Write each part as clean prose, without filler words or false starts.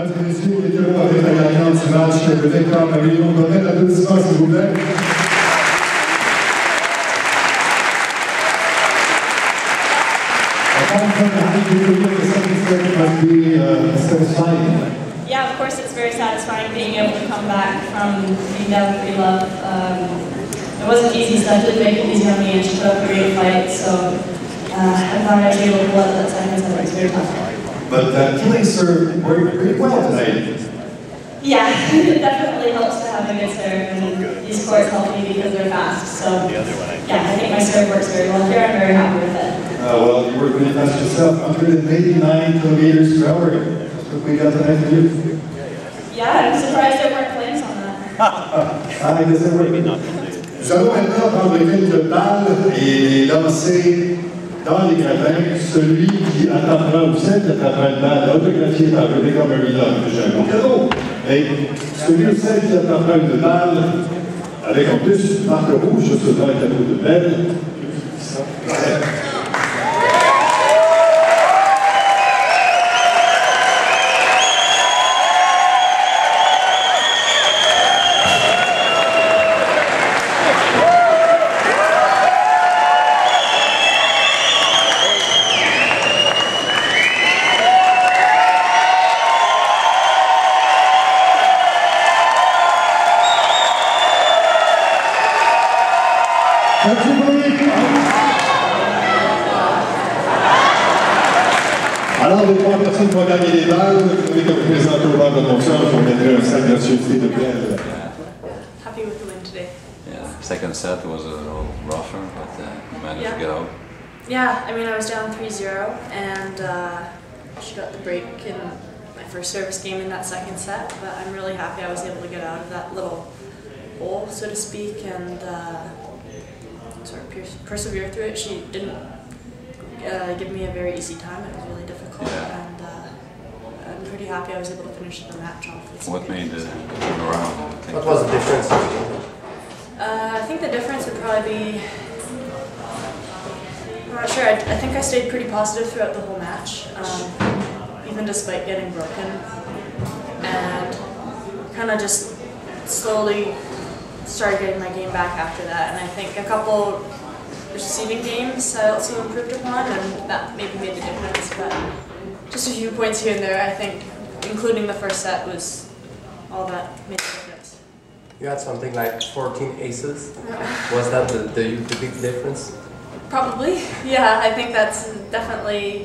Mesdames et messieurs, quelques mots avec la gagnante du match de Victor Marino. On va mettre l'applaudissement, s'il vous plaît. Yeah, of course it's very satisfying being able to come back from being down 3-love. It wasn't easy, so I did make it easy on me, and she put up a great fight, so I thought I was able to pull out that second set. It was very tough. But killing served very well tonight. Yeah, it definitely helps to have a good serve, and these courts help me because they're fast, so yeah, I think my serve works very well here. I'm very happy with it. Well, you work really fast yourself, 189 kilometers per hour. That's what we got tonight for you. Yeah, I'm surprised there weren't flames on that. I guess there were. Nous allons maintenant prendre quelques balles et lancer dans les gradins celui qui attrapera ou celle qui attrapera une balle autographiée par Rebecca Marino. J'ai un bon cadeau. Et celui ou celle qui attrapera une balle avec en plus une marque rouge, ce sera un cadeau de belle. Alors, les trois personnes qui vont gagner les balles, vous voulez que vous présentez au bar de fonction, je vous mettrai un sac gracieuseté de belle. Happy with the win today. Yeah, second set was a little rougher, but managed to get out. Yeah, I mean, I was down 3-0, and she got the break in my first service game in that second set, but I'm really happy I was able to get out of that little hole, so to speak, and sort of persevere through it. She didn't give me a very easy time. It was really difficult, and I'm pretty happy I was able to finish the match off. What made it turn around? What was the difference? I think the difference would probably be, I'm not sure, I think I stayed pretty positive throughout the whole match, even despite getting broken, and kind of just slowly started getting my game back after that, and I think a couple receiving games I also improved upon, and that maybe made the difference, but just a few points here and there, I think, including the first set, was all that made the difference. You had something like 14 aces. Was that the big difference? Probably, yeah, I think that's definitely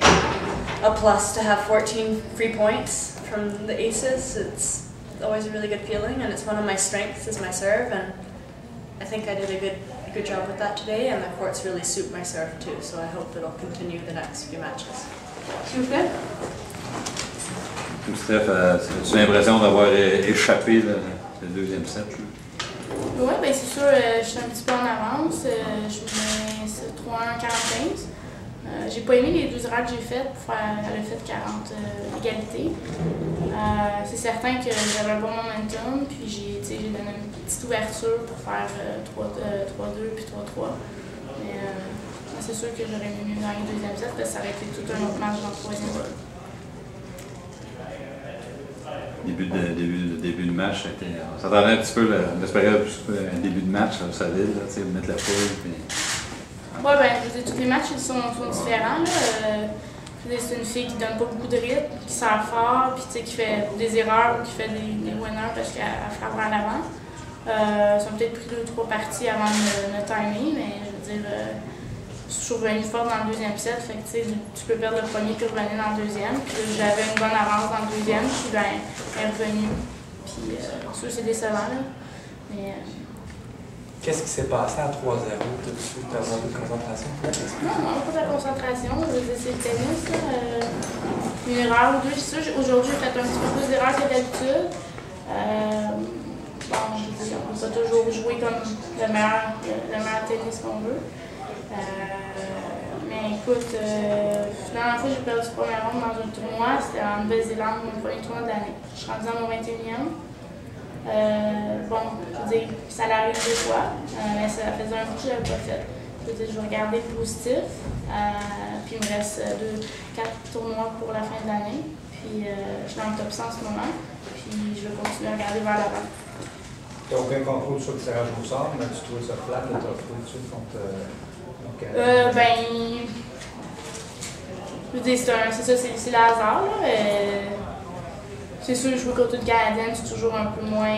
a plus to have 14 free points from the aces. It's always a really good feeling, and it's one of my strengths is my serve, and I think I did a good job with that today, and the courts really suit my serve too, so I hope it'll continue the next few matches. S'il vous plaît. Steph, as-tu l'impression d'avoir échappé le deuxième set? Oui, bien c'est sûr, je suis un petit peu en avance. Je mets 3-1-45. J'ai pas aimé les 12 racks que j'ai faites pour faire le fait 40 égalité. C'est certain que j'avais un bon momentum, puis j'ai donné une petite ouverture pour faire 3-2 puis 3-3. Mais c'est sûr que j'aurais mieux gagner le deuxième set parce que ça aurait été tout un autre match dans le troisième set. Début de match, on s'attendait un petit peu, on espérait un début de match solide, mettre la foule. Puis... Oui, ben, je veux dire, tous les matchs ils sont différents. C'est une fille qui donne pas beaucoup de rythme, qui sert fort, puis qui fait des erreurs ou qui fait des winners parce qu'elle frappe vers l'avant. Ils ont peut-être pris 2 ou 3 parties avant de me timer, mais je veux dire, je suis toujours venue forte dans le deuxième set, fait que tu peux perdre le premier puis revenir dans le deuxième. Puis j'avais une bonne avance dans le deuxième, puis ben, elle est revenue. Puis sûr c'est décevant, là. Mais, qu'est-ce qui s'est passé à 3-0? T'as-tu perdu un peu de concentration? Non, pas de concentration. C'est le tennis, là. Une erreur ou deux, c'est sûr. Aujourd'hui, j'ai fait un petit peu plus d'erreurs que d'habitude. Bon, je veux dire, on peut toujours jouer comme le meilleur tennis qu'on veut. Mais écoute, la dernière fois que j'ai perdu le premier round dans un tournoi, c'était en Nouvelle-Zélande, mon premier tournoi de l'année. Je suis rendue à mon 21e. Bon, je veux dire, ça l'arrive 2 fois, mais ça faisait un coup que je l'avais pas fait. Je veux dire, je vais regarder le positif, puis il me reste 4 tournois pour la fin de l'année. Puis je suis dans le top 100 en ce moment. Puis je vais continuer à regarder vers l'avant. Tu n'as aucun contrôle sur le tirage au sort, mais tu trouves ça flat de t'offrir dessus contre. Je veux dire, c'est ça, c'est le hasard. C'est sûr, jouer contre une Canadienne, c'est toujours un peu moins.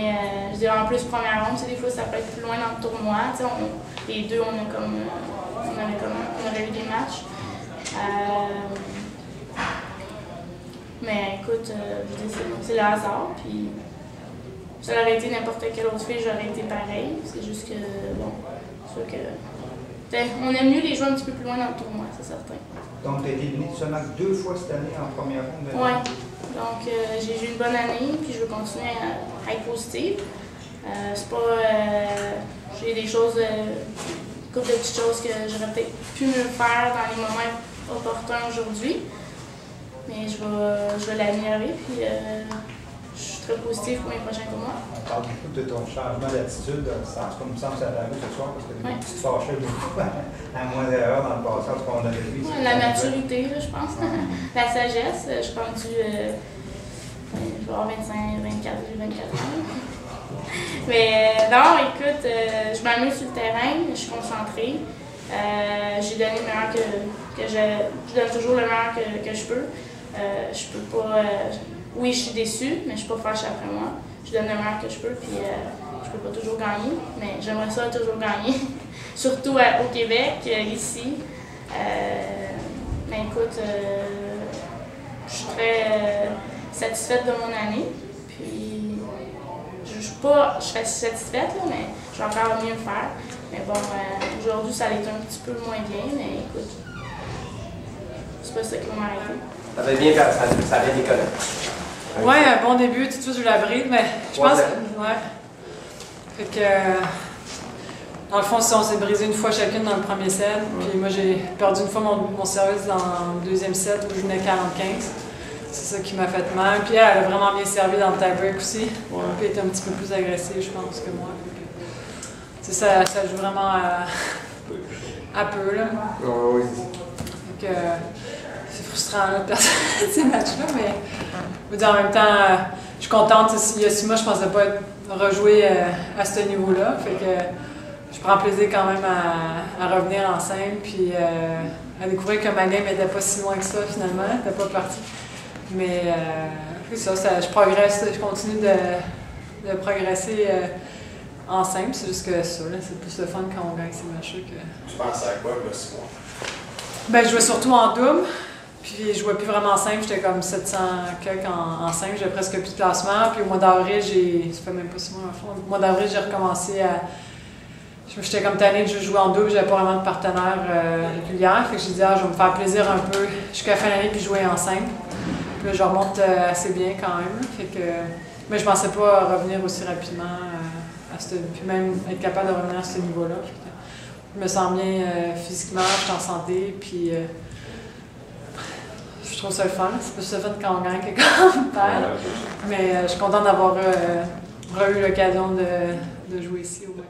Je dirais en plus, première ronde, des fois, ça peut être plus loin dans le tournoi. Les deux, on aurait eu des matchs. Mais écoute, je dis, c'est le hasard. Puis, ça aurait été n'importe quelle autre fille, j'aurais été pareil. C'est juste que, bon, c'est sûr que. On aime mieux les jouer un petit peu plus loin dans le tournoi, c'est certain. Donc, tu as été éliminé seulement 2 fois cette année en première ronde? Oui. Donc, j'ai eu une bonne année, puis je veux continuer à être positive. C'est pas. J'ai des choses, une couple de petites choses que j'aurais peut-être pu mieux faire dans les moments opportuns aujourd'hui. Mais je vais l'améliorer, puis je suis très positive pour mes prochains tournois. On parle beaucoup de ton changement d'attitude. Ça me semble que ça a ce soir parce que tu te fâchais beaucoup à moins d'erreurs dans le passé, parce qu'on avait vu. La maturité, là, je pense. La sagesse. Je suis rendue. Je vais avoir 24 ans. Mais non, écoute, je m'amuse sur le terrain, je suis concentrée. J'ai donné le meilleur que je donne toujours le meilleur que je peux. Je peux pas. Oui, je suis déçue, mais je suis pas fâchée après moi. Je donne le meilleur que je peux, puis je peux pas toujours gagner, mais j'aimerais ça toujours gagner. Surtout au Québec, ici. Mais écoute, je suis très satisfaite de mon année. Puis je suis satisfaite, là, mais je vais encore mieux faire. Mais bon, aujourd'hui, ça allait être un petit peu moins bien, mais écoute, c'est pas ça qui va m'arrêter. Ça va bien, ça avait décollé. Ouais, un bon début, tout de suite, je la bride, mais je pense que. Ouais. Fait que. Dans le fond, on s'est brisé une fois chacune dans le premier set, puis moi, j'ai perdu une fois mon service dans le deuxième set où je venais 40-15. C'est ça qui m'a fait mal. Puis elle a vraiment bien servi dans le tie-break aussi. Ouais. Puis elle était un petit peu plus agressive, je pense, que moi. Ça joue vraiment à peu, là. Oui. Donc, c'est frustrant, là, de perdre ces matchs-là, mais en même temps, je suis contente. Il y a 6 mois, je pensais pas rejouer à ce niveau-là. Fait que je prends plaisir quand même à revenir en scène, puis à découvrir que ma game n'était pas si loin que ça, finalement. Elle n'était pas partie. Mais c'est ça, je progresse, je continue de progresser en simple. C'est juste que ça, c'est plus le fun quand on gagne ces matchs-là que. Tu penses à quoi, là, 6 mois? Ben, je jouais surtout en double, puis je jouais plus vraiment en simple. J'étais comme 700 quelques en simple, j'avais presque plus de classement. Puis au mois d'avril, ça fait même pas 6 mois en fond. Au mois d'avril, j'ai recommencé à. J'étais comme tannée de jouer en double, j'avais pas vraiment de partenaire régulière. Fait que j'ai dit, je vais me faire plaisir un peu jusqu'à la fin de l'année puis jouer en simple. Puis là, je remonte assez bien quand même. Fait que, mais je pensais pas revenir aussi rapidement puis même être capable de revenir à ce niveau-là. Je me sens bien physiquement, je suis en santé, puis je trouve ça le fun. C'est plus le fun quand on gagne que quand on perd. Mais je suis contente d'avoir eu l'occasion de jouer ici au moins.